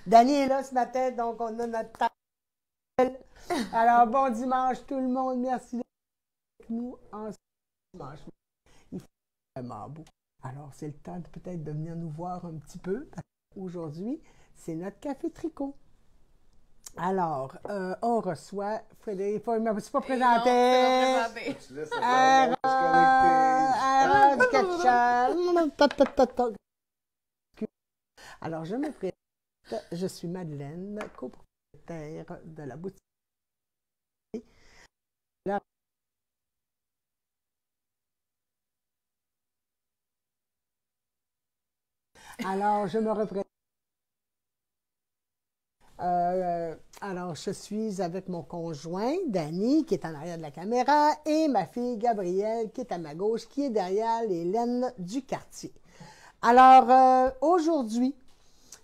Dany est là ce matin, donc on a notre table. Alors, bon dimanche tout le monde. Merci d'être avec nous en ce dimanche. Il fait vraiment beau. Alors, c'est le temps peut-être de venir nous voir un petit peu. Aujourd'hui, c'est notre café tricot. Alors, on reçoit Frédéric. Il ne m'as pas présenté. Alors, je me présente. Je suis Madeleine, copropriétaire de la boutique. Alors, je me représente. Alors, je suis avec mon conjoint, Dany, qui est en arrière de la caméra, et ma fille, Gabrielle, qui est à ma gauche, qui est derrière les laines du quartier. Alors, aujourd'hui,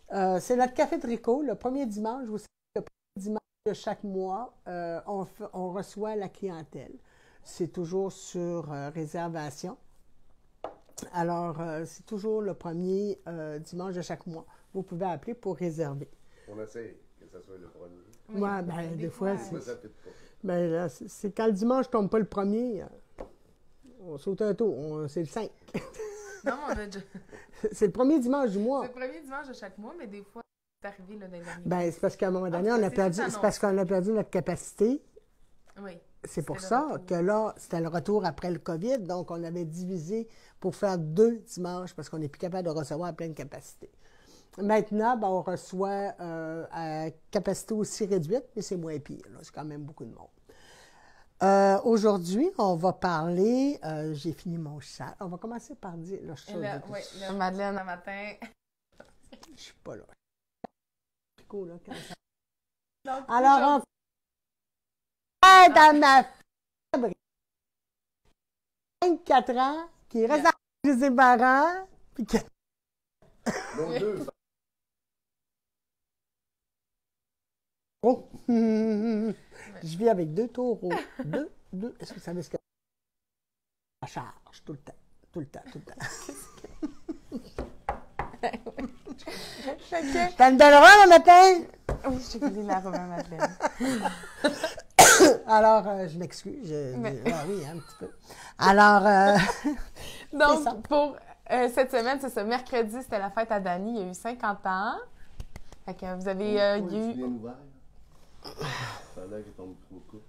c'est notre café tricot, le premier dimanche. Vous savez, le premier dimanche de chaque mois, on reçoit la clientèle. C'est toujours sur réservation. Alors, c'est toujours le premier dimanche de chaque mois. Vous pouvez appeler pour réserver. On essaie que ce soit le premier. Oui, ben, des fois, c'est quand le dimanche ne tombe pas le premier, on saute un tour, c'est le 5. Non, on a déjà... C'est le premier dimanche du mois. C'est le premier dimanche de chaque mois, mais des fois, c'est arrivé là, dans les derniers Ben, c'est parce qu'à un moment donné, c'est parce qu'on a perdu notre capacité. Oui. C'est pour ça que là, c'était le retour après le COVID, donc on avait divisé pour faire 2 dimanches parce qu'on n'est plus capable de recevoir à pleine capacité. Maintenant, ben, on reçoit à capacité aussi réduite, mais c'est moins pire. C'est quand même beaucoup de monde. Aujourd'hui, on va parler... j'ai fini mon chat. On va commencer par dire... Là, je suis oui, Madeleine, un matin... Je suis pas là. Cool, là, quand ça... Donc, alors, on... dans ma fille, 24 ans, qui reste avec ses parents, puis qui... Donc, 2. Oh! Je vis avec 2 taureaux. Deux. Est-ce que vous savez ce que ça charge tout le temps? Tout le temps. T'as une belle robe le matin? Oui, j'ai voulu la robe à Madeleine. Alors, je m'excuse. Oui, un petit peu. Alors, donc, pour cette semaine, c'est ça. Mercredi, c'était la fête à Dany. Il y a eu 50 ans. Fait que vous avez eu... Pendant que ton micro coupe,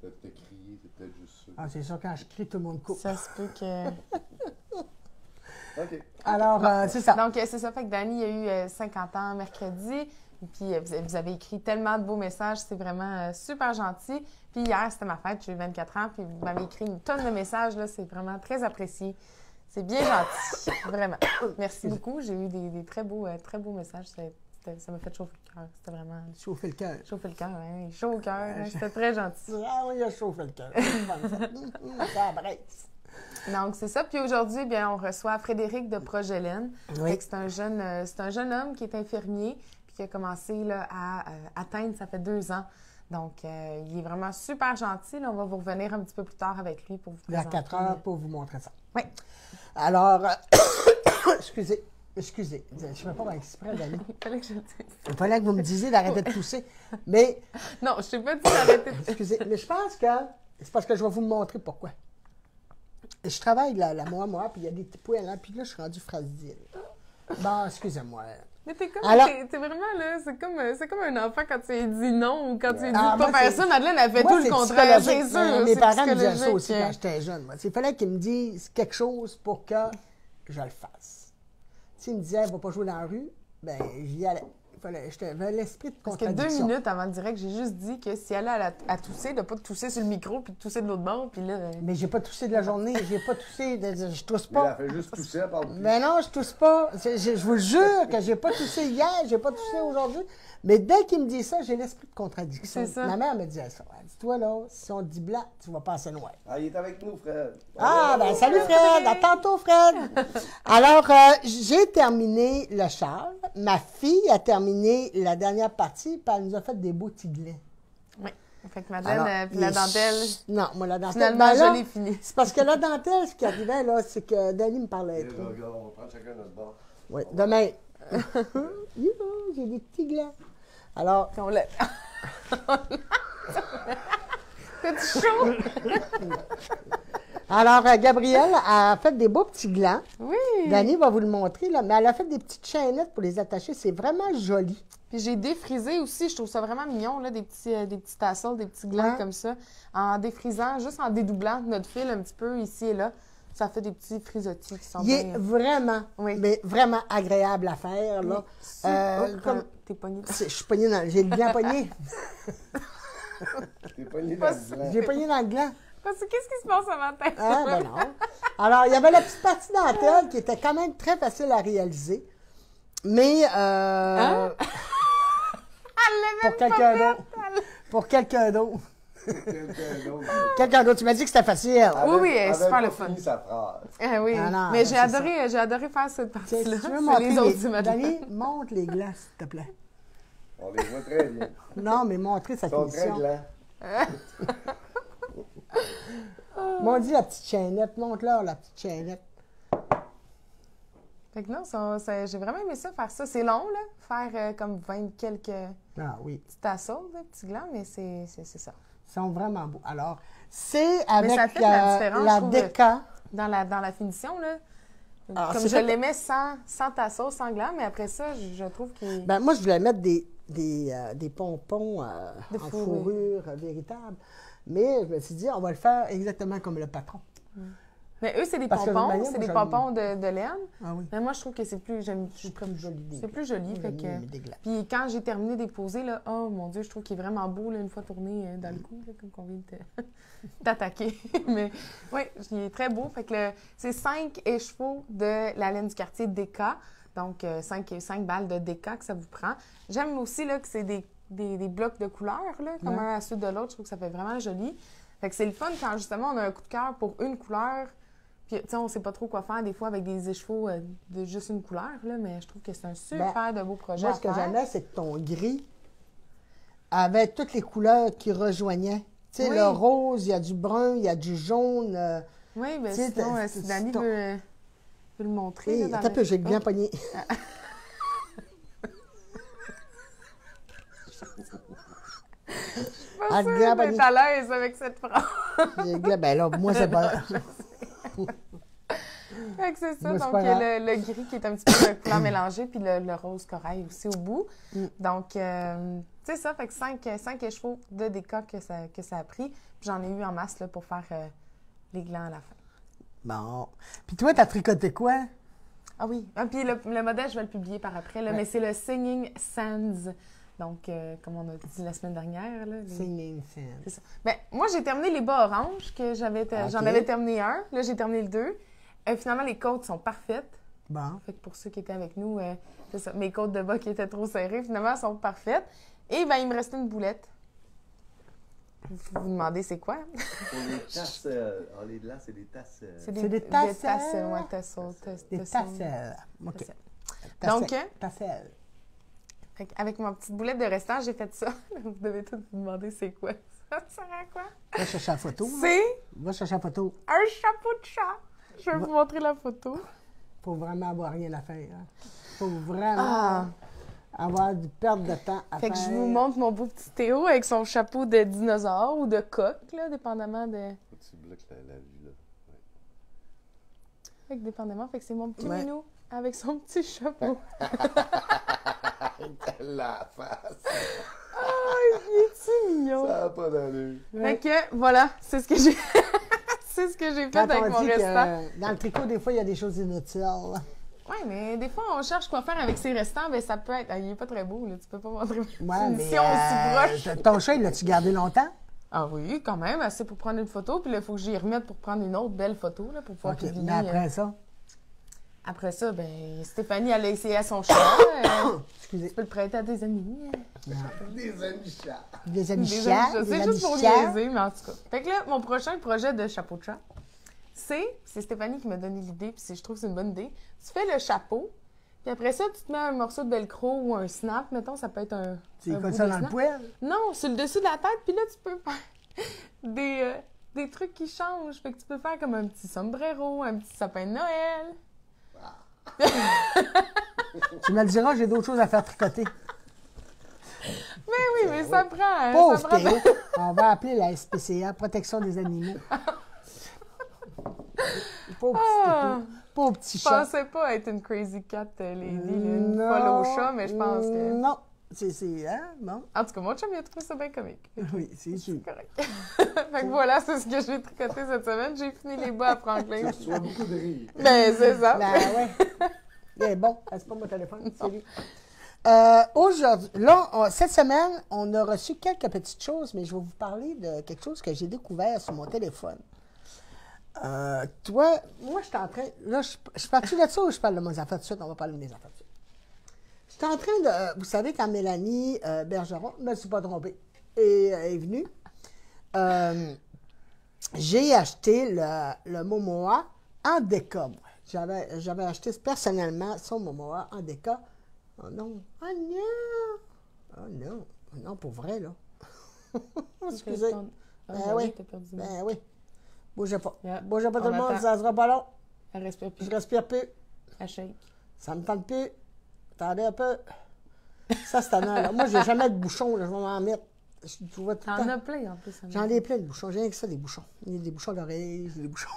t'as crié, c'est peut-être juste ça. Ah, c'est sûr, quand je crie, tout le monde coupe. Ça se peut que... OK. Alors, c'est ça. Donc, c'est ça. Fait que Dany a eu 50 ans mercredi. Puis, vous avez écrit tellement de beaux messages. C'est vraiment super gentil. Puis, hier, c'était ma fête. J'ai eu 24 ans. Puis, vous m'avez écrit une tonne de messages. Là, c'est vraiment très apprécié. C'est bien gentil. Vraiment. Merci beaucoup. J'ai eu des très beaux messages. Ça m'a fait chauffer le cœur. C'était vraiment... Chauffer le cœur. Chauffer le cœur, oui. Chaud au cœur. C'était très gentil. Ah oui, il a chauffé le cœur. Ça brasse. Donc, c'est ça. Puis aujourd'hui, bien, on reçoit Frédéric de Progelaine. Oui. C'est un jeune homme qui est infirmier puis qui a commencé là, à atteindre, ça fait 2 ans. Donc, il est vraiment super gentil. Là, on va vous revenir un petit peu plus tard avec lui pour vous présenter. Vers 4 heures pour vous montrer ça. Oui. Alors, excusez, je ne fais pas exprès, Dany. Il fallait que je le dise. Il fallait que vous me disiez d'arrêter de tousser. Mais, Non, je t'ai pas dit d'arrêter de... excusez, mais je pense que c'est parce que je vais vous montrer pourquoi. Je travaille là, moi, puis il y a des petits poils là, puis là, je suis rendu fragile. Bon, excusez-moi. Mais t'es comme... Alors- T'es vraiment là, c'est comme un enfant quand tu lui dis non ou quand tu lui dis Ah, de pas moi, faire c'est- ça. Madeleine, elle fait Moi, tout le c'est contraire, psychologique. c'est sûr. Mes c'est parents me disaient ça psychologique. aussi quand j'étais jeune. Moi. Il fallait qu'ils me disent quelque chose pour que je le fasse. S'ils me disaient, va pas jouer dans la rue, ben j'y allais. J'avais l'esprit de Parce que contradiction. 2 minutes avant le direct, j'ai juste dit que si elle allait à tousser, de pas tousser sur le micro puis de tousser de l'autre bord, puis là... Mais j'ai pas toussé de la journée, j'ai pas toussé, je tousse Mais elle pas. fait juste tousser, elle parle plus. Mais non, je tousse pas. Je vous le jure que j'ai pas toussé hier, j'ai pas toussé aujourd'hui. Mais dès qu'il me dit ça, j'ai l'esprit de contradiction. C'est ça. Ma mère me disait ça. Elle dit, toi là, si on te dit blanc, tu vas passer noir. Ah, il est avec nous, Fred. Ah, ben salut Fred, à tantôt Fred. Alors, j'ai terminé le châle. Ma fille a terminé la dernière partie, puis elle nous a fait des beaux tiglets. Oui. Fait que Madeleine, Alors, puis la dentelle, Non, moi, la dentelle... finalement, ben là, je l'ai fini. c'est parce que la dentelle, ce qui arrivait, là, c'est que Dani me parlait Et trop. là, regarde, on va prendre chacun notre bord. Oui, demain. Youhou, j'ai des petits glands. Alors, Puis on l'a... T'as-tu chaud? alors Gabrielle a fait des beaux petits glands. Oui! Dani va vous le montrer, là, mais elle a fait des petites chaînettes pour les attacher. C'est vraiment joli. Puis j'ai défrisé aussi, je trouve ça vraiment mignon, là, des petits tassels, des petits glands Ouais. comme ça. En défrisant, juste en dédoublant notre fil un petit peu ici et là, ça fait des petits frisottis qui sont Il est bien... vraiment, Oui. mais vraiment agréable à faire, là. Comme... T'es pogné. Je suis pognée dans... J'ai le gland pogné. T'es pogné dans Pas le blanc. J'ai pogné dans le gland. Parce que qu'est-ce qui se passe ce matin? Ah, ben non. Alors, il y avait la petite partie dentelle qui était quand même très facile à réaliser. Mais Hein? Elle pour quelqu'un d'autre. Pour quelqu'un d'autre. Quelqu'un d'autre. Quelqu'un d'autre. Tu m'as dit que c'était facile. Oui, oui, Elle avait super pas le fun. fini sa phrase. Ah oui, Ah non, mais c'est j'ai adoré faire cette Tiens, partie-là. si tu veux C'est montrer les autres du Madeleine. Dani, montre les glands, s'il te plaît. On les voit très bien. Non, mais montrer sa Ils sont très finition. glands. M'ont dit la petite chaînette. Montre-leur la petite chaînette. Fait que non, j'ai vraiment aimé ça, faire ça. C'est long, là, faire comme 20 quelques Ah oui. petits tassels, là, petits glands, mais c'est ça. Ils sont vraiment beaux. Alors, c'est avec ça fait de la différence, la je trouve, Deca. Dans la finition, là, Ah, comme c'est je fait- l'aimais sans tassel, sans gland, mais après ça, je trouve qu'il... Ben, moi, je voulais mettre des pompons De en fourrure. fourrure véritable. Mais je me suis dit, on va le faire exactement comme le patron. Mais eux, c'est des Parce que pompons, Maya, c'est moi, des j'aime- pompons de laine. Ah oui. Mais moi, je trouve que c'est plus... C'est plus joli. C'est plus joli, fait J'aime que... mieux des glands. Puis quand j'ai terminé d'époser, là, oh mon Dieu, je trouve qu'il est vraiment beau, là, une fois tourné dans le cou, là, comme qu'on vient de t'attaquer. Mais oui, il est très beau. Fait que c'est 5 écheveaux de la laine du quartier DK. Donc, 5 balles de DK que ça vous prend. J'aime aussi là, que c'est des blocs de couleurs, là, comme Ouais. un à la suite de l'autre. Je trouve que ça fait vraiment joli. Fait que c'est le fun quand, justement, on a un coup de cœur pour une couleur. Puis, tu sais, on sait pas trop quoi faire des fois avec des écheveaux de juste une couleur, là, mais je trouve que c'est un super de beau projet Moi, à ce que faire. j'aimais, c'est que ton gris avait toutes les couleurs qui rejoignaient. Tu sais, Oui. le rose, il y a du brun, il y a du jaune. Oui, bien Tu sais, sinon, t'as- si c'est Dani ton- veut le montrer. Hey, là, dans attends un le- peu, j'ai le bien pogné. Je suis Ah, pas le sûre gland d'être pogné. à l'aise avec cette phrase. J'ai le gland- Ben là, moi, c'est pas... Fait que c'est ça. Moi, c'est Donc, pas il y a grave. le gris qui est un petit peu de couleur mélangée, puis le rose corail aussi au bout. Mm. Donc, c'est ça. Fait que 5 écheveaux de déca que ça a pris. Puis j'en ai eu en masse là, pour faire les glands à la fin. Bon. Puis toi, t'as tricoté quoi? Ah oui. Ah, puis le modèle, je vais le publier par après, là, Ouais. mais c'est le Singing Sands. Donc, comme on a dit la semaine dernière. Là, les- Singing Sand. C'est ça. Ben, moi, j'ai terminé les bas oranges, que j'en Ok. avais terminé un. Là, j'ai terminé le 2. Finalement, les côtes sont parfaites. Bon. Fait que pour ceux qui étaient avec nous, c'est ça. Mes côtes de bas qui étaient trop serrées, finalement, sont parfaites. Et ben, il me restait une boulette. Vous vous demandez c'est quoi? Pour les tasses, les glands, c'est des tasses. C'est des tasselles. tasselles, ouais, tassels. Des tasselles. OK. Tasselles. Tasselles. Donc, Tasselles. Fait avec ma petite boulette de restant, j'ai fait ça. Vous devez tous vous demander c'est quoi. Ça sert à quoi? Va chercher la photo. là. C'est Va chercher la photo. un chapeau de chat. Je vais vous montrer la photo. Faut vraiment avoir rien à faire. Hein. Faut vraiment Ah! avoir du perte de temps à Fait faire. que je vous montre mon beau petit Théo avec son chapeau de dinosaure ou de coq, là, dépendamment de... Faut que tu bloques la vue, là. Fait que dépendamment, fait que c'est mon petit Ouais. minou avec son petit chapeau. La face! Ah, il est-tu mignon? Ça n'a pas d'allure. Fait que, voilà, c'est ce que j'ai... c'est ce que j'ai fait Quand avec on mon dit restant. que dans le tricot, des fois, il y a des choses inutiles. Oui, mais des fois, on cherche quoi faire avec ses restants, ben ça peut être... Ah, il est pas très beau, là, tu peux pas montrer une Ouais, mais mission aussi proche. ton chat, l'as-tu gardé longtemps? Ah oui, quand même, assez pour prendre une photo, puis là, il faut que j'y remette pour prendre une autre belle photo, là, pour pouvoir OK. publier. Mais après ça, Après ça, ben Stéphanie, elle a essayé à son chat. excusez. Tu peux le prêter à tes amis. Des amis chats. Des amis Des chats. amis- des C'est amis juste pour chats. niaiser, mais en tout cas. Fait que là, mon prochain projet de chapeau de chat, c'est Stéphanie qui m'a donné l'idée, puis je trouve que c'est une bonne idée. Tu fais le chapeau, puis Puis après ça, tu te mets un morceau de velcro ou un snap, mettons, ça peut être un. Tu un colles bout ça de dans le snap. poêle? Non, sur le dessus de la tête, puis là, tu peux faire des trucs qui changent. Fait que tu peux faire comme un petit sombrero, un petit sapin de Noël. Tu me le diras, j'ai d'autres choses à faire tricoter. Mais oui, mais ça prend. Hein, Pauvre ça prend Théo. On va appeler la SPCA, Protection des animaux. Pauvre petit Ah, Théo. Pauvre petit je chat. pensais pas être une crazy cat lady, là, une folle au chat, mais je pense que. Non. C'est, hein? Bon. En tout cas, mon chum, il a trouvé ça bien comique. Oui, c'est sûr. C'est correct. Fait que voilà, c'est ce que j'ai tricoté cette semaine. J'ai fini les bas à Franklin. Tu reçois beaucoup de rire. Ben, c'est ça. Ben ouais. Il est bon. C'est pas mon téléphone, c'est lui. Aujourd'hui, là, cette semaine, on a reçu quelques petites choses, mais je vais vous parler de quelque chose que j'ai découvert sur mon téléphone. Toi, moi, je suis en train. Là, je parle-tu de ça ou je parle de mes affaires tout de suite? On va parler de mes affaires tout de suite. Je suis en train de. Vous savez, quand Mélanie Bergeron, je ne me suis pas trompée, et est venue, j'ai acheté le Momoa en déca, moi. J'avais acheté personnellement son Momoa en déca. Oh non! Oh non! Oh non! Non, pour vrai, là. Excusez. Ben oui. Ben oui. Bougez pas. Yeah. Bougez pas tout On le monde, attend. ça sera pas long. Elle respire plus. Je respire plus. Elle shake. Ça me tente plus. Attendez un peu. Ça, c'est tannant, là. Moi, j'ai jamais de bouchons, là. Je vais m'en mettre. Tu vois tout le T'en temps. as plein en plus. J'en ai plein de bouchons. J'ai rien que ça, des bouchons. Il y a des bouchons d'oreilles, j'ai des bouchons.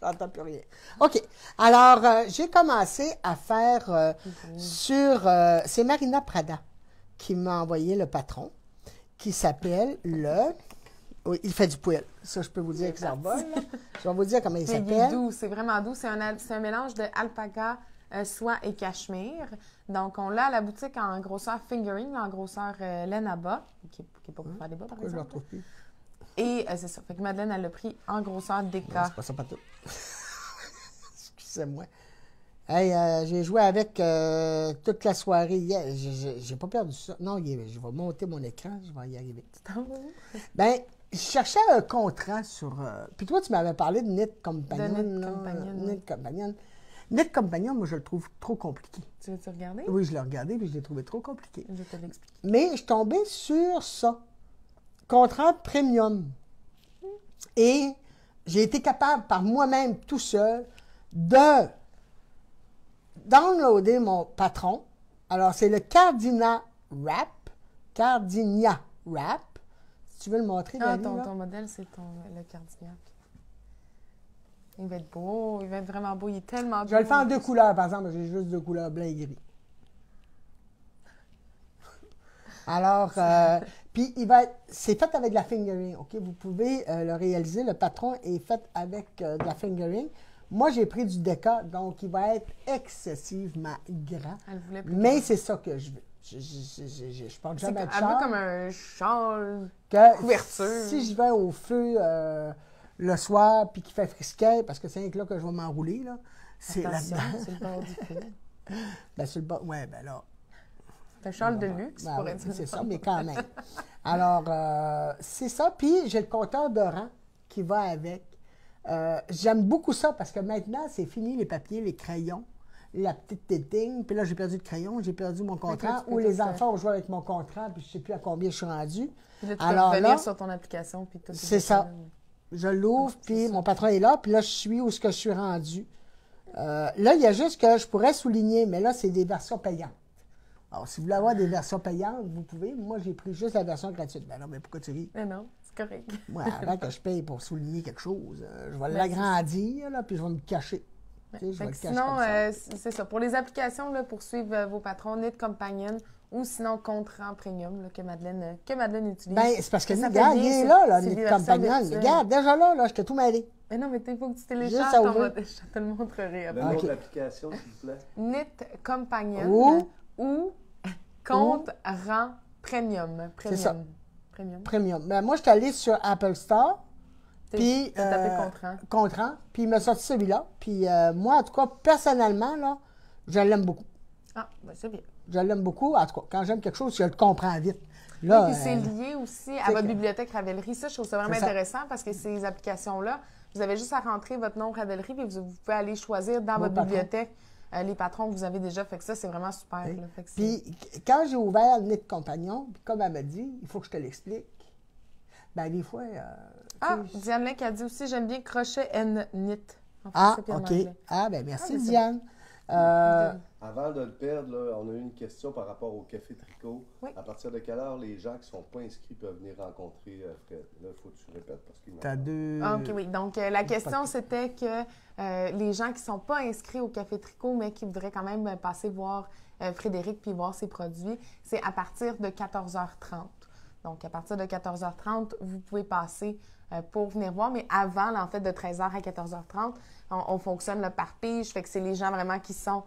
J'entends plus rien. OK. Alors, j'ai commencé à faire sur... c'est Marina Prada qui m'a envoyé le patron, qui s'appelle le... Oui, il fait du poêle. Ça, je peux vous dire que ça va, là. Je vais vous dire comment il Mais il est s'appelle. doux, c'est vraiment doux. C'est un mélange de alpaga, soie et cachemire. Donc, on l'a à la boutique en grosseur fingering, en grosseur laine à bas, qui n'est pas pour faire des bas, par Pourquoi je le exemple. retrouve plus? Et c'est ça. Fait que Madeleine, elle l'a pris en grosseur Non, déca. c'est pas ça, pas tout. Excusez-moi. Hey, j'ai joué avec toute la soirée hier. J'ai pas perdu ça. Non, je vais monter mon écran, je vais y arriver. Ben, je cherchais un contrat sur... puis toi, tu m'avais parlé de Knit Companion. De Knit là. Companion, Knit oui. Companion. Knit Companion, moi, je le trouve trop compliqué. Tu veux-tu regarder? Oui, je l'ai regardé, mais je l'ai trouvé trop compliqué. Je vais te l'expliquer. Mais je suis tombée sur ça. Contrat premium. Et j'ai été capable, par moi-même, tout seul, de downloader mon patron. Alors, c'est le Cardina Wrap. Cardinia Wrap. Si tu veux le montrer, Ah, Dani, là. ton modèle, c'est le Cardignac. Il va être beau, il va être vraiment beau. Il est tellement beau. Je vais le faire en deux couleurs, par exemple. J'ai juste deux couleurs, blanc et gris. Alors, puis c'est fait avec de la fingering, OK? Vous pouvez le réaliser. Le patron est fait avec de la fingering. Moi, j'ai pris du déca, donc il va être excessivement grand. Elle voulait plus Mais grand. c'est ça que je veux. Je porte C'est jamais elle de veut char. comme un châle. Que couverture. Si je vais au feu le soir puis qu'il fait frisquet, parce que c'est là que je vais m'enrouler, là, c'est Attention, là-dedans. c'est le bord du feu. Ben, sur le bas, ouais, ben là. C'est un châle de luxe, Ben pourrait oui, dire. c'est ça, mais quand même. Alors, c'est ça. Puis, j'ai le compteur de rang qui va avec. J'aime beaucoup ça parce que maintenant, c'est fini les papiers, les crayons, la petite tétine. Puis là, j'ai perdu le crayon, j'ai perdu mon contrat. tu peux Ou les tout, enfants ont joué avec mon contrat, puis je ne sais plus à combien je suis rendu. Puis là, tu Alors peux revenir là, sur ton application. Puis tout c'est ça. Je l'ouvre, puis mon patron est là, puis là, je suis où est-ce que je suis rendu. Là, il y a juste que je pourrais souligner, mais là, c'est des versions payantes. Alors, si vous voulez avoir des versions payantes, vous pouvez. Moi, j'ai pris juste la version gratuite. Ben non, mais pourquoi tu ris? Mais non, c'est correct. Moi, avant que je paye pour souligner quelque chose, je vais Ben, l'agrandir, là, puis je vais me cacher. Tu sais, je vais Fait le que cacher sinon, comme ça. c'est ça. Pour les applications, là, pour suivre vos patrons, Knit Companion ou sinon Contrat Premium là, que Madeleine utilise. Ben, c'est parce que, Ça regarde, s'appelle il est bien, là, c'est Knit des versions Companion. virtuelles. Regarde, déjà là, je t'ai tout mêlé. Mais non, mais il faut que tu Juste télécharges à ton ouvrir. modèle. Je te le montrerai Le après. nom Ok. de l'application, s'il vous plaît. Knit Companion Ou- ou Compte Rang Premium. C'est ça. Premium. Premium. Ben, moi, je suis allé sur Apple Store, puis... T'as tapé Contrat. Contrat, puis il m'a sorti celui-là. Puis moi, en tout cas, personnellement, là, je l'aime beaucoup. Ah, ben c'est bien. Je l'aime beaucoup. En tout cas, quand j'aime quelque chose, je le comprends vite. Là, Oui, puis c'est lié aussi à c'est votre que- bibliothèque Ravelry. Ça, je trouve ça vraiment C'est ça. intéressant parce que ces applications-là, vous avez juste à rentrer votre nom Ravelry puis vous pouvez aller choisir dans Mon votre patron. bibliothèque les patrons que vous avez déjà. Fait que ça, c'est vraiment super. Oui. Là. Fait que Puis, quand j'ai ouvert le nez de compagnon, puis comme elle m'a dit, il faut que je te l'explique. Ben des fois... Ah, tu sais, Diane Lec a dit aussi, j'aime bien crochet and knit. En ah, français puis en OK. anglais. Ah, ben merci, mais c'est Diane. Avant de le perdre, là, on a eu une question par rapport au café tricot. Oui. À partir de quelle heure les gens qui ne sont pas inscrits peuvent venir rencontrer Fred? Là, il faut que tu répètes parce qu'il T'as deux... Ah, OK, oui. Donc, la question, c'était que les gens qui ne sont pas inscrits au Café Tricot, mais qui voudraient quand même passer voir Frédéric puis voir ses produits, c'est à partir de 14h30. Donc, à partir de 14h30, vous pouvez passer pour venir voir, mais avant, là, en fait, de 13h à 14h30, on fonctionne là, par pige, fait que c'est les gens vraiment qui sont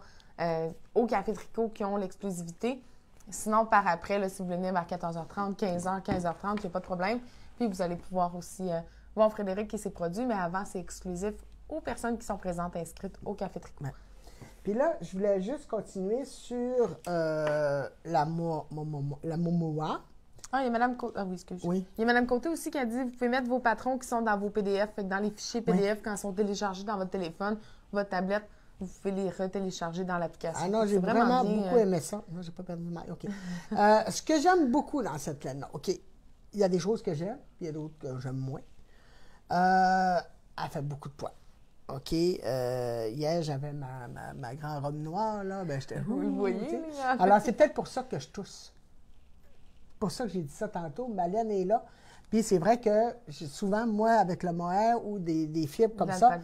au Café Tricot qui ont l'exclusivité. Sinon, par après, là, si vous venez vers 14h30, 15h, 15h30, il n'y a pas de problème. Puis, vous allez pouvoir aussi voir Frédéric et ses produits, mais avant, c'est exclusif aux personnes qui sont présentes inscrites au Café Tricot. Ouais. Puis là, je voulais juste continuer sur la Momoa. Ah, il y a Mme Côté. Ah oui, excuse. Oui. Il y a Mme Côté aussi qui a dit vous pouvez mettre vos patrons qui sont dans vos PDF. Fait que dans les fichiers PDF, quand ils sont téléchargés dans votre téléphone, votre tablette, vous pouvez les retélécharger dans l'application. Ah non, C'est j'ai vraiment bien, beaucoup aimé ça. Non, j'ai pas perdu de maille. OK. Ce que j'aime beaucoup dans cette laine-là, OK, il y a des choses que j'aime, puis il y a d'autres que j'aime moins. Elle fait beaucoup de poids. OK. Hier, j'avais ma grande robe noire, là. Ben, j'étais... Vous le voyez, tu sais. là. Alors, c'est peut-être pour ça que je tousse. Pour ça que j'ai dit ça tantôt. Ma laine est là. Puis c'est vrai que souvent, moi, avec le mohair ou des fibres comme ça,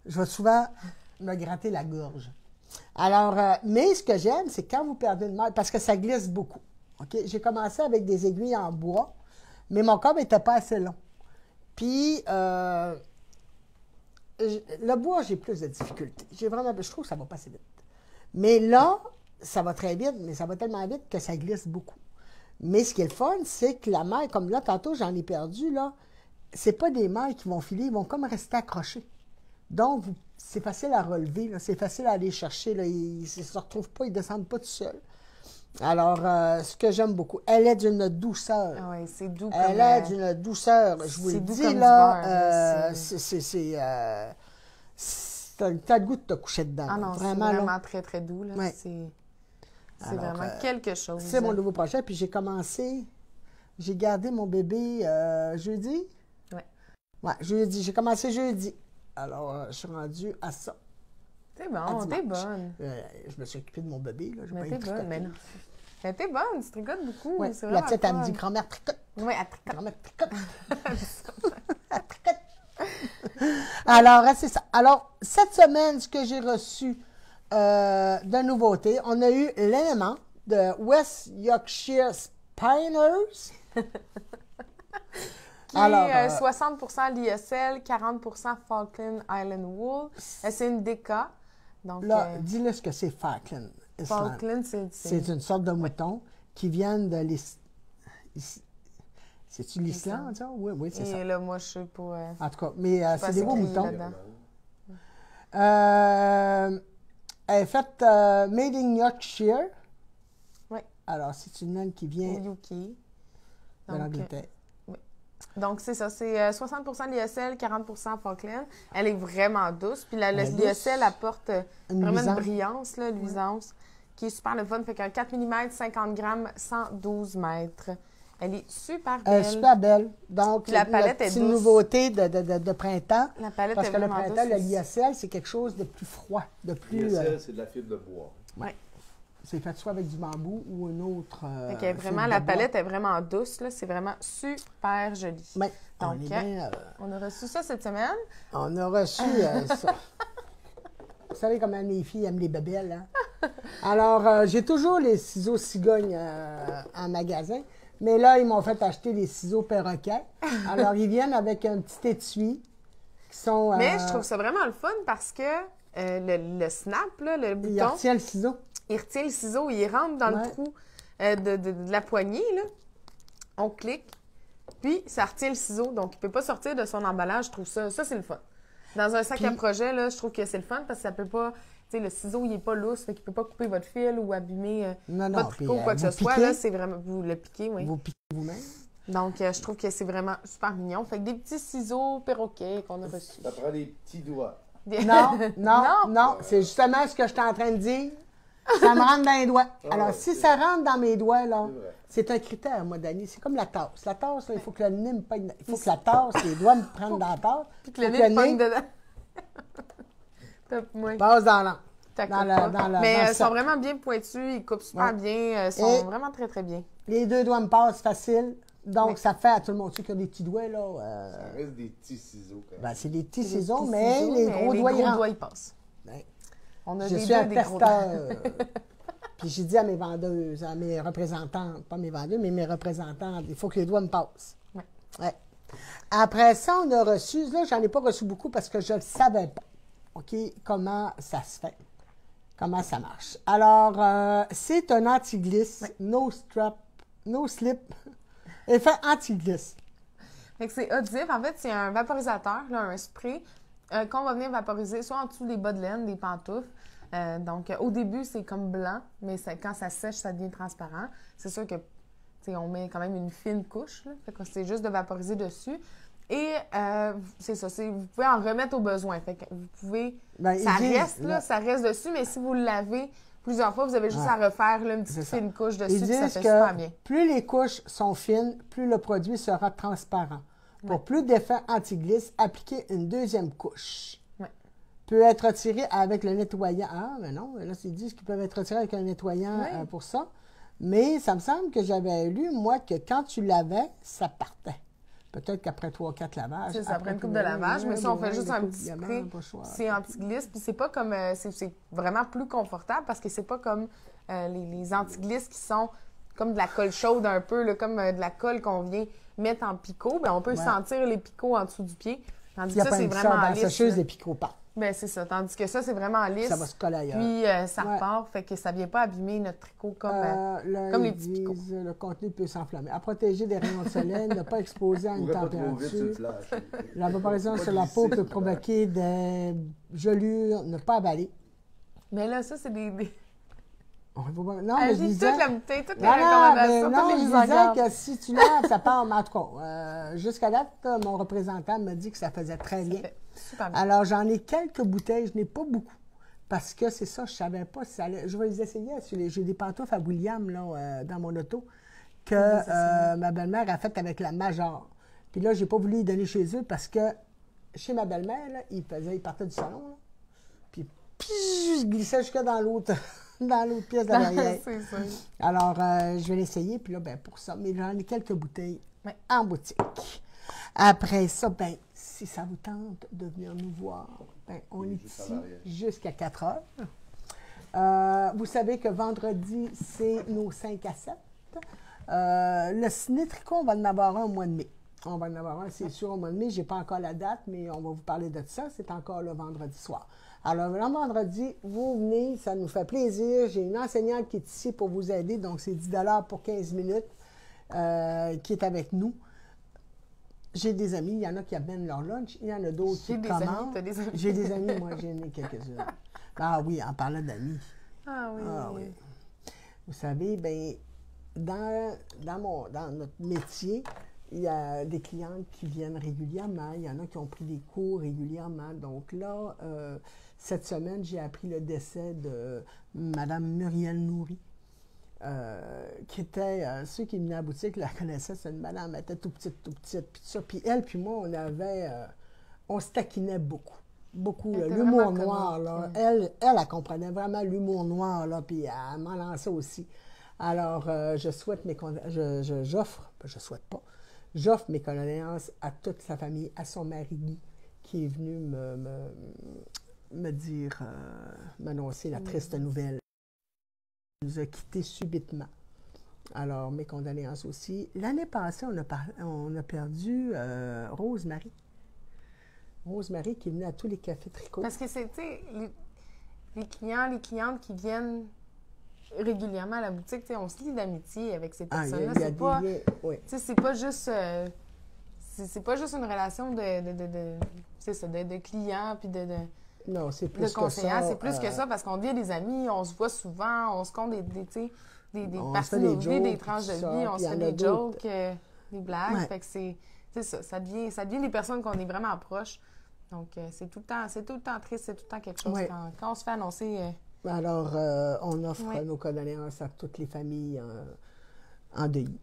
je vais souvent me gratter la gorge. Alors, mais ce que j'aime, c'est quand vous perdez une maille, parce que ça glisse beaucoup. OK? J'ai commencé avec des aiguilles en bois, mais mon corps n'était pas assez long. Puis, le bois, j'ai plus de difficultés. Je trouve que ça va pas assez vite. Mais là, ça va très vite, mais ça va tellement vite que ça glisse beaucoup. Mais ce qui est le fun, c'est que la maille, comme là, tantôt, j'en ai perdu, là, c'est pas des mailles qui vont filer, ils vont comme rester accrochés. Donc, c'est facile à relever, là, c'est facile à aller chercher, là, ils ne se retrouvent pas, ils ne descendent pas tout seuls. Alors, ce que j'aime beaucoup, elle est d'une douceur. Ah oui, c'est doux comme... Elle est d'une douceur, je vous le doux dis, comme là, du t'as le goût de te coucher dedans. Ah non, vraiment, c'est vraiment là. très, très doux. Là. Ouais. C'est vraiment quelque chose. C'est mon nouveau projet, puis j'ai gardé mon bébé jeudi. Oui. Ouais, jeudi, j'ai commencé jeudi. Alors, je suis rendue à ça. T'es bon, t'es bonne. Je me suis occupée de mon bébé, là. Mais t'es bonne, mais non. Mais t'es bonne, tu tricotes beaucoup. Ouais. C'est La vraiment petite, elle me fun. dit, grand-mère tricote. Oui, elle tricote. Grand-mère tricote. Elle tricote. Alors, c'est ça. Alors, cette semaine, ce que j'ai reçu de nouveautés, on a eu l'élément de West Yorkshire Spinners. Qui est 60% l'ISL, 40% Falkland Island Wool. C'est une DECA. Donc, Là, dis-le ce que c'est Falkland Island. Falkland, C'est une sorte de mouton qui viennent de l'Islande. C'est-tu l'Islande, ça? Oui, oui, c'est ça. Et là, moi, je sais pas... En tout cas, mais c'est des beaux écrit moutons. là-dedans. Elle est faite Made in Yorkshire. Oui. Alors, c'est une laine qui vient Au UK. de Donc, l'Angleterre. Donc, c'est ça. C'est 60% l'ISL, 40% Falkland. Elle est vraiment douce. Puis l'ISL apporte vraiment une brillance, là, luisance, qui est super le fun. Fait qu'un 4 mm, 50 grammes, 112 mètres. Elle est super belle. Super belle. Donc, Puis la palette est une douce. nouveauté de printemps. La palette Parce est que le vraiment printemps, douce le aussi. l'ISL, c'est quelque chose de plus froid, de plus... l'ISL, c'est de la fibre de bois. Oui. C'est fait soit avec du bambou ou une autre... Fait qu'elle est vraiment, la palette est vraiment douce. Là. C'est vraiment super joli. Oui, Donc, on est bien... on a reçu ça cette semaine. On a reçu ça. Vous savez comment mes filles aiment les bébelles, hein? Alors, j'ai toujours les ciseaux cigognes en magasin, mais là, ils m'ont fait acheter les ciseaux perroquets. Alors, ils viennent avec un petit étui qui sont... Mais je trouve ça vraiment le fun parce que le snap, là, le bouton, il retient le ciseau. il retient le ciseau, il rentre dans le trou de la poignée. Là. On clique, puis ça retient le ciseau. Donc, il ne peut pas sortir de son emballage. Je trouve ça c'est le fun. Dans un sac à projet, là, je trouve que c'est le fun parce que ça peut pas... Tu sais, le ciseau, il n'est pas lousse, fait qu'il ne peut pas couper votre fil ou abîmer votre tricot ou quoi que ce soit. Là, c'est vraiment... Vous le piquez, oui. Vous piquez vous-même. Donc, je trouve que c'est vraiment super mignon. Fait que des petits ciseaux perroquets qu'on a reçus. Ça prend des petits doigts. Non. C'est justement ce que je suis en train de dire. Ça me rentre dans les doigts. Alors, si ça rentre dans mes doigts, là, c'est un critère, moi, Dani. C'est comme la tasse. La tasse, là, il faut que le nez me pogne. Il faut que la tasse, les doigts me prennent dans la tasse. Puis que le nez me pogne dedans. Top, moi. Passe dans l'an. Mais ils sont vraiment bien pointus, ils coupent super bien, ils sont vraiment très, très bien. Les deux doigts me passent facile. Donc, ça fait à tout le monde ceux qui ont des petits doigts, là. Ça reste des petits ciseaux, quand même. Ben, c'est des petits ciseaux, mais les gros doigts, ils passent. Ben, on a je suis un testeur. Puis j'ai dit à mes vendeuses, à mes représentantes, pas mes vendeuses, mais mes représentantes, il faut que les doigts me passent. Ouais. Après ça, on a reçu, là, j'en ai pas reçu beaucoup parce que je ne savais pas, OK, comment ça se fait, comment ça marche. Alors, c'est un anti-glisse, no strap, no slip, effet anti-glisse. Fait que c'est Oddif, en fait, c'est un vaporisateur, là, un spray, qu'on va venir vaporiser soit en dessous des bas de laine, des pantoufles. Donc, au début, c'est comme blanc, mais quand ça sèche, ça devient transparent. C'est sûr que, on met quand même une fine couche, là, fait que c'est juste de vaporiser dessus. Et c'est ça, vous pouvez en remettre au besoin. Fait que vous pouvez, ça reste dessus, mais si vous le lavez plusieurs fois, vous avez juste à refaire là, une petite fine couche dessus, puis ça fait super bien. Plus les couches sont fines, plus le produit sera transparent. Pour plus d'effet anti-glisse, appliquez une deuxième couche. Peut être retiré avec le nettoyant. Ah, mais non, là, c'est dit qu'ils peuvent être retirés avec un nettoyant pour ça. Mais ça me semble que j'avais lu, moi, que quand tu lavais, ça partait. Peut-être qu'après 3 ou 4 lavages. C'est ça, après une coupe de lavage, mais ça, on fait juste un petit spray. C'est anti-glisse, puis c'est pas comme. C'est vraiment plus confortable parce que c'est pas comme les anti-glisses qui sont comme de la colle chaude un peu, là, comme de la colle qu'on vient mettre en picot. Bien, on peut sentir les picots en dessous du pied. Tandis que ça, c'est vraiment lisse. Sécheuse des picots pas. Bien, c'est ça. Tandis que ça, c'est vraiment lisse. Ça va se coller ailleurs. Puis, ça repart. Fait que ça ne vient pas abîmer notre tricot comme les petits picots. Le contenu peut s'enflammer. À protéger des rayons de soleil, ne pas exposer à une température. La vaporisation sur la peau peut provoquer des gelures, ne pas avaler. Mais là, ça, c'est des... Non, mais je disais... toute la bouteille, toutes les recommandations, non, toutes les je disais que si tu laves, ça part. En tout cas, jusqu'à date, mon représentant m'a dit que ça faisait très bien. Super bien. Alors, j'en ai quelques bouteilles, je n'ai pas beaucoup. Parce que c'est ça, je ne savais pas si ça allait. Je vais les essayer. J'ai des pantoufles à William là, dans mon auto que ma belle-mère a faites avec la Major. Puis là, je n'ai pas voulu les donner chez eux parce que chez ma belle-mère, là, il partait du salon. Là, puis je glissais jusque dans l'autre pièce de l'arrière. C'est ça. Alors, je vais l'essayer. Puis là, pour ça, mais j'en ai quelques bouteilles en boutique. Après ça, si ça vous tente de venir nous voir, on est ici jusqu'à 4 heures. Vous savez que vendredi, c'est nos 5 à 7. Le ciné-tricot, on va en avoir un au mois de mai. On va en avoir un, c'est sûr, au mois de mai. Je n'ai pas encore la date, mais on va vous parler de ça. C'est encore le vendredi soir. Alors, le vendredi, vous venez, ça nous fait plaisir. J'ai une enseignante qui est ici pour vous aider, donc c'est 10 $ pour 15 minutes qui est avec nous. J'ai des amis, il y en a qui amènent leur lunch, il y en a d'autres qui commandent. J'ai des amis, moi, j'en ai quelques-unes. Ah oui, en parlant d'amis. Ah oui. Vous savez, dans notre métier, il y a des clientes qui viennent régulièrement, il y en a qui ont pris des cours régulièrement. Donc là, cette semaine, j'ai appris le décès de Mme Muriel Nourri. Qui était, ceux qui venaient à la boutique la connaissaient, c'est une madame, elle était tout petite, puis tout ça. Puis elle, puis moi, on se taquinait beaucoup. Beaucoup, l'humour noir, là. Elle comprenait vraiment l'humour noir, là, puis elle m'en lançait aussi. Alors, j'offre mes condoléances à toute sa famille, à son mari Guy, qui est venu m'annoncer la triste nouvelle. Il nous a quittés subitement. Alors, mes condoléances aussi. L'année passée, on a perdu Rose-Marie. Rose-Marie qui venait à tous les cafés tricots. Parce que c'est, tu sais, les clientes qui viennent régulièrement à la boutique, tu sais, on se lie d'amitié avec ces personnes-là. C'est pas juste... c'est pas juste une relation de clients puis de non, c'est plus que ça. C'est plus que ça parce qu'on devient des amis, on se voit souvent, on se compte des parties de notre vie, des tranches de vie, on se fait des jokes, des blagues. Fait que c'est ça devient des personnes qu'on est vraiment proches. Donc, c'est tout le temps triste, c'est tout le temps quelque chose. Oui. Quand on se fait annoncer... Alors, on offre Oui. nos condoléances à toutes les familles en deuil.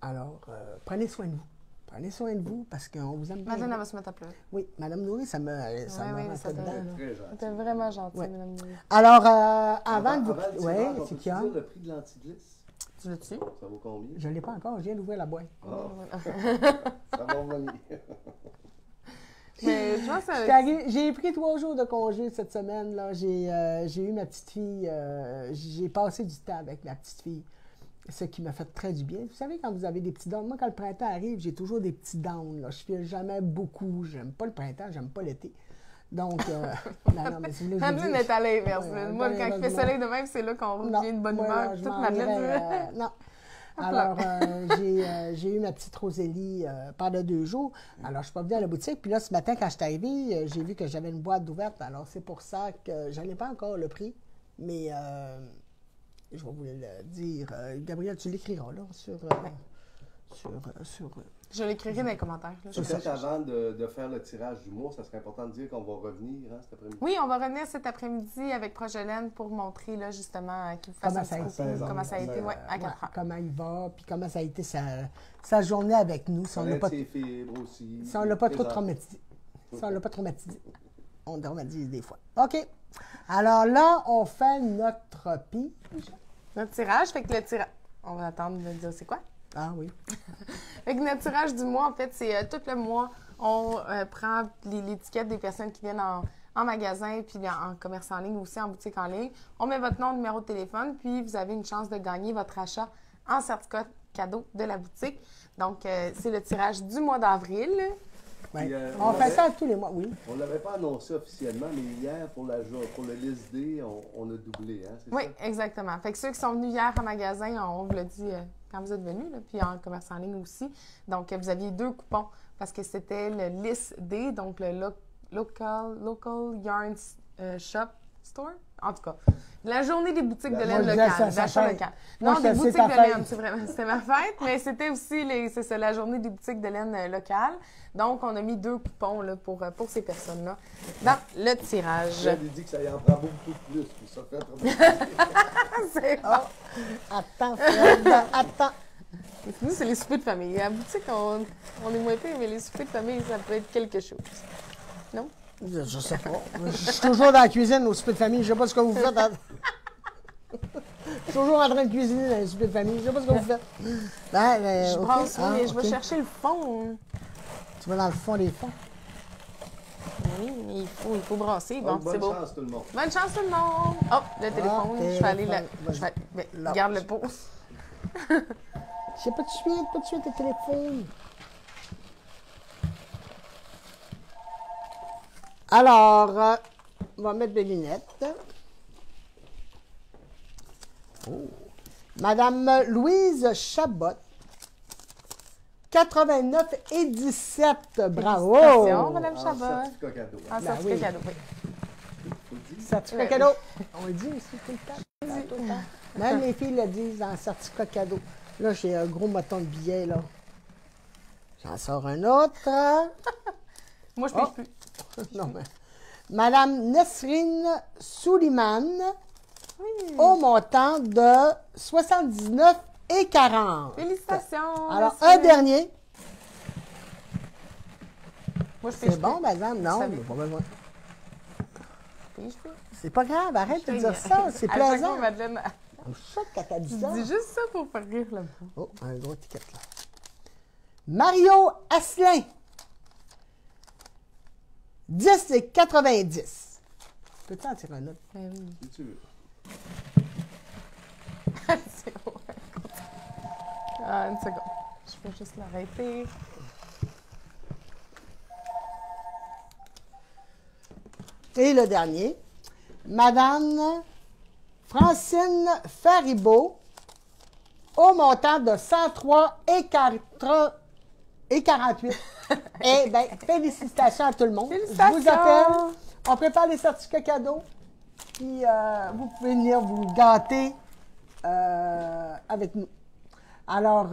Alors, prenez soin de vous. Prenez soin de vous parce qu'on vous aime bien. Madeleine, elle va se mettre à pleurer. Oui, Madame Nourri, ça me Oui, rentre ça dedans. t'a- là. Très gentil. C'était vraiment gentil, Ouais. Madame Nourri. Alors, avant de vous... Avant le Oui, tirage, on c'est peut qu'il y a. dire le prix de l'antiglisse? Tu l'as-tu? Ça vaut combien? Je ne l'ai pas encore, je viens d'ouvrir la boîte. Ah, ça va revenir. Mais je pense Je suis que... arrivée- J'ai pris 3 jours de congé cette semaine. Là. J'ai eu ma petite fille. J'ai passé du temps avec ma petite fille. Ce qui m'a fait très du bien. Vous savez, quand vous avez des petits downs, moi, quand le printemps arrive, j'ai toujours des petits downs. Là. Je ne file jamais beaucoup. J'aime pas le printemps, j'aime pas l'été. Donc, non, mais c'est là que je vous Madeleine dis. est à l'inverse. Ouais, Moi, quand il fait malheureusement. soleil de même, c'est là qu'on Non, revient de bonne moi, humeur. là, je Toute m'en Madeleine... irais, non. Alors, j'ai eu ma petite Rosélie pendant 2 jours. Alors, je suis pas venue à la boutique. Puis là, ce matin, quand je suis arrivée, j'ai vu que j'avais une boîte ouverte. Alors, c'est pour ça que je n'ai pas encore le prix. Mais je vais vous le dire. Gabriel, tu l'écriras là sur Je l'écrirai dans les commentaires. Là. Peut-être avant de faire le tirage du mois, ça serait important de dire qu'on va revenir cet après-midi. Oui, on va revenir cet après-midi avec Progélène pour montrer là, justement qu'il vous fasse comment un ça a petit été. coucou, comment ça a été ouais, à 4 ans. Comment il va, puis comment ça a été sa journée avec nous. Si on l'a pas, ses fibres aussi. si on l'a pas trop Présent. traumatisé. Si on l'a pas traumatisé. On traumatise des fois. OK. Alors là, on fait notre pige. Notre tirage, fait que le tirage... On va attendre de dire c'est quoi? Ah oui. Fait que notre tirage du mois, en fait, c'est tout le mois, on prend l'étiquette des personnes qui viennent en magasin, puis en commerce en ligne, aussi en boutique en ligne. On met votre nom, numéro de téléphone, puis vous avez une chance de gagner votre achat en certificat cadeau de la boutique. Donc, c'est le tirage du mois d'avril. Ouais. Puis, on fait ça tous les mois, oui. On ne l'avait pas annoncé officiellement, mais hier, pour le list D, on a doublé, hein, c'est Oui, ça? exactement. Fait que ceux qui sont venus hier en magasin, on vous l'a dit quand vous êtes venus, là, puis en commerce en ligne aussi. Donc, vous aviez 2 coupons parce que c'était le list D, donc le Local Yarn Shop Store. En tout cas, la journée des boutiques de laine Moi, je disais locale, ça, d'achat fête. local. Moi, Non, je des sais boutiques ta de fête. laine, c'est vraiment, c'était ma fête, mais c'était aussi c'est ça, la journée des boutiques de laine locale. Donc, on a mis 2 coupons là, pour ces personnes-là dans le tirage. J'avais dit que ça y en prend beaucoup plus pour ça faire C'est bon. Attends, Fred, attends. Nous, c'est les soupers de famille. À la boutique, on est moins pire, mais les soupers de famille, ça peut être quelque chose. Non? Je sais pas. Je suis toujours dans la cuisine au souper de famille. Je sais pas ce que vous faites. Je suis toujours en train de cuisiner dans les soupers de famille. Je sais pas ce que vous faites. Je OK. brasse, Ah, mais je OK. vais chercher le fond. Tu vas dans le fond des fonds. Oui, mais il faut brasser. Bon, c'est Bonne beau. chance tout le monde. Bonne chance tout le monde! Oh, le téléphone. Je vais aller là. téléphone. Là. Garde le pot. Je sais pas tout de suite, le téléphone. Alors, on va mettre des lunettes. Oh. Madame Louise Chabot, 89 et 17. Bravo! Félicitations, Madame En Chabot. certificat cadeau. En Ben certificat oui. cadeau, oui. Faut le dire. Certificat Ouais. cadeau. On le dit aussi tout le temps. Tout le temps. Même les filles le disent en certificat cadeau. Là, j'ai un gros moton de billets, là. J'en sors un autre. Moi, je Oh. pige plus. Non, mais... Madame Nesrine Souliman, au montant de 79 et 40. Félicitations! Alors, merci. un dernier. Moi, je pige C'est bon, plus. madame? Non, savais. mais pas besoin. Je pige plus. C'est pas grave, arrête de Je dire fais- ça, c'est À chaque plaisant. fois, Madeleine, Je suis choquée quand t'as dit tu ça. dis juste ça pour faire rire le monde. Oh, un gros étiquette là. Mario Asselin. 10 et 90. Peux-tu en tirer un autre? Ben oui. Si tu veux. C'est bon. Ah, une seconde. Je vais juste l'arrêter. Et le dernier, Madame Francine Faribault, au montant de 103 et 48. Eh bien, félicitations à tout le monde. Je vous Félicitations. appelle. On prépare les certificats cadeaux. Puis, vous pouvez venir vous gâter avec nous. Alors,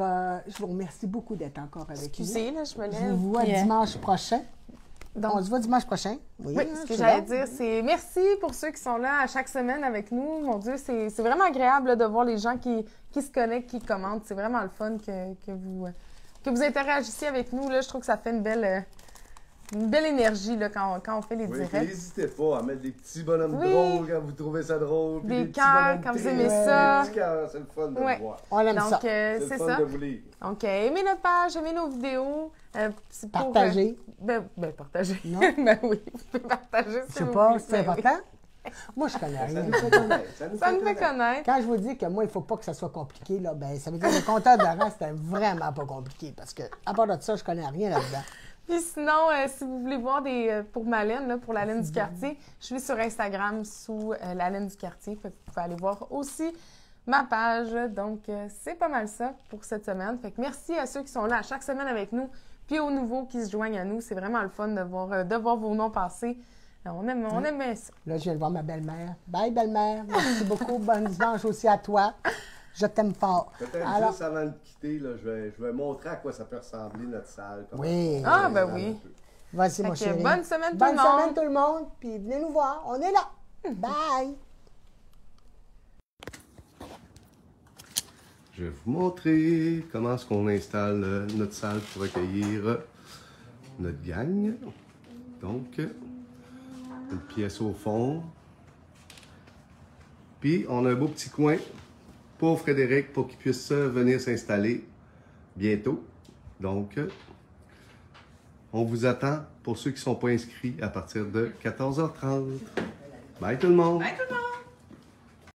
je vous remercie beaucoup d'être encore avec nous. Excusez, là, je me lève. Je vous vois puis, dimanche prochain. Donc, On se voit dimanche prochain. oui, hein, ce je que suis j'allais là. dire, c'est merci pour ceux qui sont là à chaque semaine avec nous. Mon Dieu, c'est vraiment agréable là, de voir les gens qui se connectent, qui commentent. C'est vraiment le fun que vous interagissiez avec nous. Là. Je trouve que ça fait une belle énergie là, quand on fait les Oui, directs. n'hésitez pas à mettre des petits bonhommes Oui. drôles quand vous trouvez ça drôle. puis Des petits cœurs bonhommes quand vous tristes. aimez ça. Des petits cœurs, c'est le fun de Ouais. le voir. On aime Donc, ça. C'est c'est le fun ça. de vous lire. Donc, aimez notre page, aimez nos vidéos. C'est pour, Partager. ben, partager. Non? Ben oui, vous pouvez partager. Je sais pas, c'est important. Moi, je connais Ça rien. nous fait connaître. Ça nous fait connaître. Quand je vous dis que moi, il ne faut pas que ça soit compliqué, là, ben, ça veut dire que le compteur de rang, c'était vraiment pas compliqué. Parce que, à part de ça, je connais rien là-dedans. Puis sinon, si vous voulez voir pour ma laine, là, pour la laine du quartier, je suis sur Instagram sous la laine du quartier. Fait que vous pouvez aller voir aussi ma page. Donc, c'est pas mal ça pour cette semaine. Fait que merci à ceux qui sont là à chaque semaine avec nous, puis aux nouveaux qui se joignent à nous. C'est vraiment le fun de voir vos noms passer. On aime ça. Là, je viens de voir ma belle-mère. Bye, belle-mère. Merci beaucoup. Bon dimanche aussi à toi. Je t'aime fort. Peut-être Alors, juste avant de quitter, là, je vais montrer à quoi ça peut ressembler notre salle. comment Oui. ça Ah, ressemble ben un oui. peu. vas-y, mon Fait que chéri. bonne semaine tout Bonne le monde. semaine tout le monde. Puis venez nous voir. On est là. Bye. Je vais vous montrer comment est-ce qu'on installe notre salle pour accueillir notre gang. Donc, une pièce au fond. Puis, on a un beau petit coin pour Frédéric pour qu'il puisse venir s'installer bientôt. Donc, on vous attend pour ceux qui ne sont pas inscrits à partir de 14h30. Bye tout le monde! Bye tout le monde!